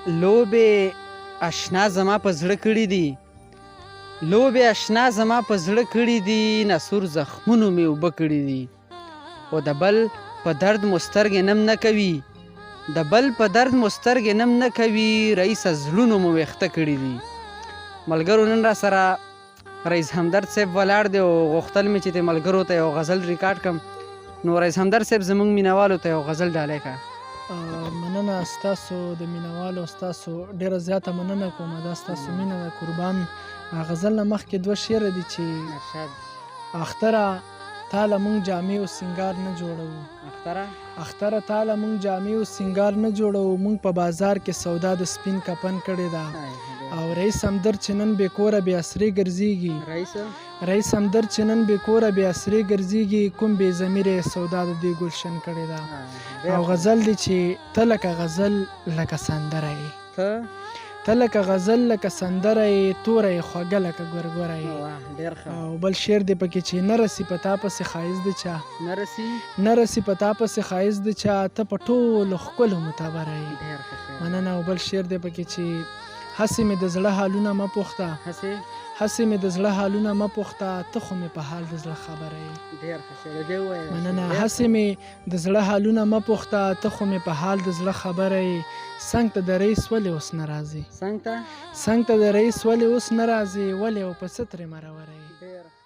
لوبې اشنا زما په زړه کړي دي لوبې اشنا زما په زړه کړي دي نسور زخمونو مې اوبه کړي دي خو د بل په درد مو سترګې نم نه کوي د بل په درد مو سترګې نم نه کوي رئیسه زړونو مو ویښته کړي دي ملګرو نن را سره رئیس همدرد صاحب ولاړ دی او غوښتل مې چې د ملګرو ته یو غزل ریکارډ کړم نو رئیس همدرد صاحب زموږ مینوالو ته یو غزل ډالۍ کړه مننه ستاسو د مینوالو ستاسو ډیره زیاته مننه کوم دا ستاسو مینه ده قربان غزل نه مخکې دوه شعره دي چې اختره تا له موږ جامې او سینګار نه جوړوو اختره تا له موږ جامې او سینګار نه جوړوو موږ په بازار کې سودا د سپین کپن کړې ده او رئیس همدرد چې نن بې کوره بې اسرې ګرځېږي رئیس همدرد چې نن بې کوره بې اسرې ګرځېږي کوم بې ضمیره سودا د دې ګلشن کړې ده او غزل دی چې ته لکه غزل لکه سندره یې ته لکه غزل لکه سندره یې توره یې خوږه لکه ګورګوره یې او بل شعر دی پکې چې نه رسي په تا پسې ښایست د چا نه رسي په تا پسې ښایست د چا ته په ټولو ښکلو معتبره یې مننه او بل شعر دی پکې چې هسې مې د زړه حالونه مه پوښته هسې مې د زړه حالونه مه پوښته ته خو مې په حال د زړه خبره یې مننه هسې مې د زړه حالونه مه پوښته ته خو مې په حال د زړه خبره یې څنګ ته د رئیس ولې اوس نه راځې څنګ ته د رئیس ولې اوس نه راځې ولې او په څه ترې مروره یې